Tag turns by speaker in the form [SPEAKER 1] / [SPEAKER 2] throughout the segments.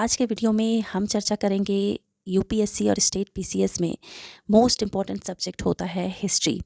[SPEAKER 1] आज के वीडियो में हम चर्चा करेंगे यूपीएससी और स्टेट पीसीएस में मोस्ट इम्पॉर्टेंट सब्जेक्ट होता है हिस्ट्री,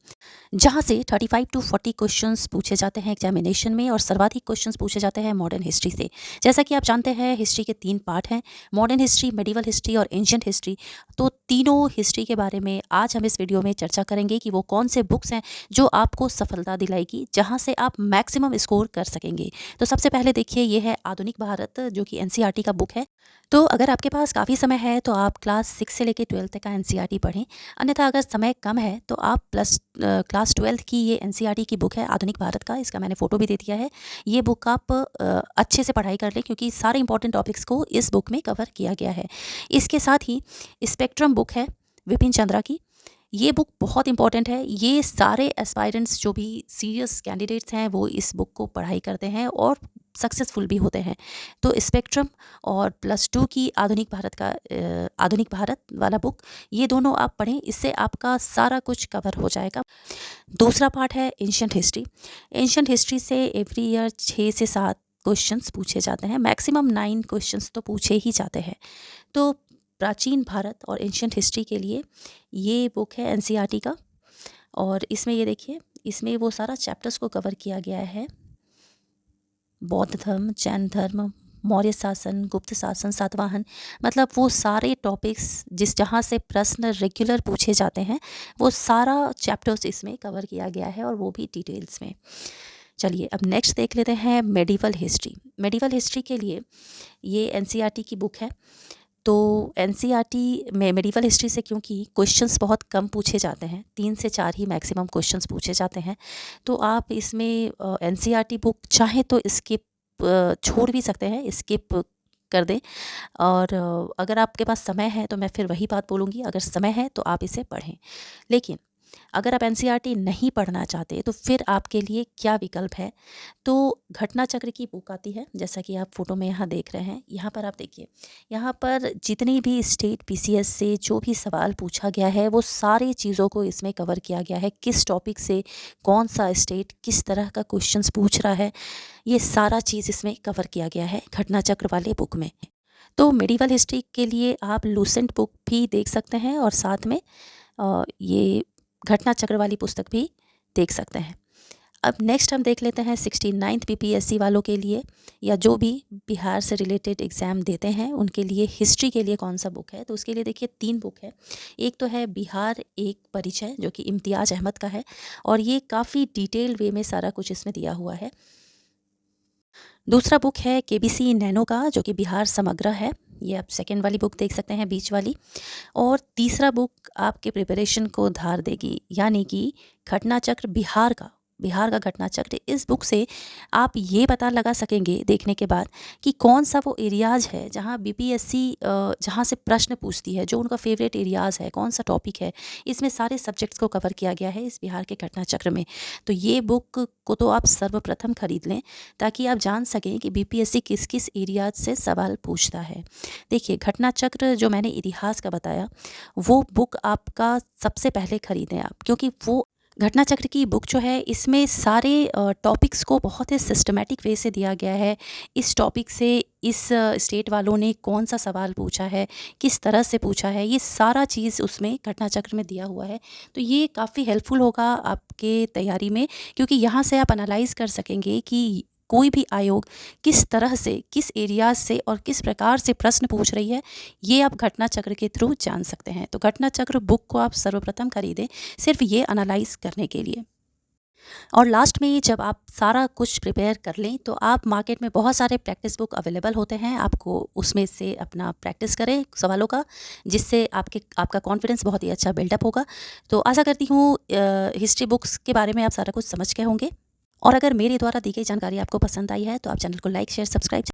[SPEAKER 1] जहाँ से 35 टू 40 क्वेश्चंस पूछे जाते हैं एग्जामिनेशन में और सर्वाधिक क्वेश्चंस पूछे जाते हैं मॉडर्न हिस्ट्री से। जैसा कि आप जानते हैं हिस्ट्री के 3 पार्ट हैं, मॉडर्न हिस्ट्री, मेडिवल हिस्ट्री और एंशिएंट हिस्ट्री। तो तीनों हिस्ट्री के बारे में आज हम इस वीडियो में चर्चा करेंगे कि वो कौन से बुक्स हैं जो आपको सफलता दिलाएगी, जहाँ से आप मैक्सिमम स्कोर कर सकेंगे। तो सबसे पहले देखिए, ये है आधुनिक भारत, जो कि एनसीईआरटी का बुक है। तो अगर आपके पास काफ़ी समय है तो आप क्लास 6 से लेकर 12 तक का एनसीईआरटी पढ़ें। अन्यथा अगर समय कम है तो आप क्लास 12 की ये एनसीईआरटी की बुक है आधुनिक भारत का, इसका मैंने फ़ोटो भी दे दिया है। ये बुक आप अच्छे से पढ़ाई कर लें, क्योंकि सारे इंपॉर्टेंट टॉपिक्स को इस बुक में कवर किया गया है। इसके साथ ही स्पेक्ट्रम बुक है विपिन चंद्रा की। ये बुक बहुत इंपॉर्टेंट है। ये सारे एस्पायरेंट्स जो भी सीरियस कैंडिडेट्स हैं वो इस बुक को पढ़ाई करते हैं और सक्सेसफुल भी होते हैं। तो स्पेक्ट्रम और +2 की आधुनिक भारत वाला बुक, ये दोनों आप पढ़ें, इससे आपका सारा कुछ कवर हो जाएगा। दूसरा पार्ट है एंशिएंट हिस्ट्री। एंशिएंट हिस्ट्री से एवरी ईयर 6 से 7 क्वेश्चंस पूछे जाते हैं, मैक्सिमम 9 क्वेश्चंस तो पूछे ही जाते हैं। तो प्राचीन भारत और एंशिएंट हिस्ट्री के लिए ये बुक है एनसीईआरटी का, और इसमें ये देखिए, इसमें वो सारा चैप्टर्स को कवर किया गया है। बौद्ध धर्म, जैन धर्म, मौर्य शासन, गुप्त शासन, सातवाहन, मतलब वो सारे टॉपिक्स जहाँ से प्रश्न रेगुलर पूछे जाते हैं वो सारा चैप्टर्स इसमें कवर किया गया है, और वो भी डिटेल्स में। चलिए अब नेक्स्ट देख लेते हैं मेडिवल हिस्ट्री। मेडिवल हिस्ट्री के लिए ये एनसीईआरटी की बुक है। तो एनसीईआरटी में मेडिवल हिस्ट्री से क्योंकि क्वेश्चंस बहुत कम पूछे जाते हैं, 3 से 4 ही मैक्सिमम क्वेश्चंस पूछे जाते हैं, तो आप इसमें एनसीईआरटी बुक चाहे तो स्किप छोड़ भी सकते हैं, स्किप कर दें। और अगर आपके पास समय है तो मैं फिर वही बात बोलूँगी, अगर समय है तो आप इसे पढ़ें। लेकिन अगर आप एनसीईआरटी नहीं पढ़ना चाहते तो फिर आपके लिए क्या विकल्प है, तो घटना चक्र की बुक आती है, जैसा कि आप फोटो में यहाँ देख रहे हैं। यहाँ पर आप देखिए, यहाँ पर जितनी भी स्टेट पीसीएस से जो भी सवाल पूछा गया है वो सारी चीज़ों को इसमें कवर किया गया है। किस टॉपिक से कौन सा स्टेट किस तरह का क्वेश्चंस पूछ रहा है, ये सारा चीज़ इसमें कवर किया गया है घटना चक्र वाले बुक में। तो मेडिवल हिस्ट्री के लिए आप लूसेंट बुक भी देख सकते हैं, और साथ में ये घटना चक्र वाली पुस्तक भी देख सकते हैं। अब नेक्स्ट हम देख लेते हैं 69th बीपीएससी वालों के लिए, या जो भी बिहार से रिलेटेड एग्ज़ाम देते हैं उनके लिए हिस्ट्री के लिए कौन सा बुक है। तो उसके लिए देखिए 3 बुक है। एक तो है बिहार एक परिचय, जो कि इम्तियाज़ अहमद का है, और ये काफ़ी डिटेल वे में सारा कुछ इसमें दिया हुआ है। दूसरा बुक है केबीसी नैनो का, जो कि बिहार समग्र है। ये आप सेकेंड वाली बुक देख सकते हैं, बीच वाली। और तीसरा बुक आपके प्रिपरेशन को धार देगी, यानी कि घटना चक्र बिहार का घटना चक्र। इस बुक से आप ये पता लगा सकेंगे देखने के बाद कि कौन सा वो एरियाज़ है जहाँ बीपीएससी जहाँ से प्रश्न पूछती है, जो उनका फेवरेट एरियाज़ है, कौन सा टॉपिक है। इसमें सारे सब्जेक्ट्स को कवर किया गया है इस बिहार के घटना चक्र में। तो ये बुक को तो आप सर्वप्रथम खरीद लें, ताकि आप जान सकें कि बीपीएससी किस किस एरियाज से सवाल पूछता है। देखिए, घटना चक्र जो मैंने इतिहास का बताया, वो बुक आपका सबसे पहले खरीदें आप, क्योंकि वो घटना चक्र की बुक जो है, इसमें सारे टॉपिक्स को बहुत ही सिस्टमेटिक वे से दिया गया है। इस टॉपिक से इस स्टेट वालों ने कौन सा सवाल पूछा है, किस तरह से पूछा है, ये सारा चीज़ उसमें घटना चक्र में दिया हुआ है। तो ये काफ़ी हेल्पफुल होगा आपके तैयारी में, क्योंकि यहाँ से आप एनालाइज़ कर सकेंगे कि कोई भी आयोग किस तरह से, किस एरियाज से और किस प्रकार से प्रश्न पूछ रही है, ये आप घटना चक्र के थ्रू जान सकते हैं। तो घटना चक्र बुक को आप सर्वप्रथम खरीदें, सिर्फ ये एनालाइज करने के लिए। और लास्ट में जब आप सारा कुछ प्रिपेयर कर लें, तो आप मार्केट में बहुत सारे प्रैक्टिस बुक अवेलेबल होते हैं, आपको उसमें से अपना प्रैक्टिस करें सवालों का, जिससे आपका कॉन्फिडेंस बहुत ही अच्छा बिल्डअप होगा। तो आशा करती हूँ हिस्ट्री बुक्स के बारे में आप सारा कुछ समझ गए होंगे। और अगर मेरे द्वारा दी गई जानकारी आपको पसंद आई है तो आप चैनल को लाइक, शेयर, सब्सक्राइब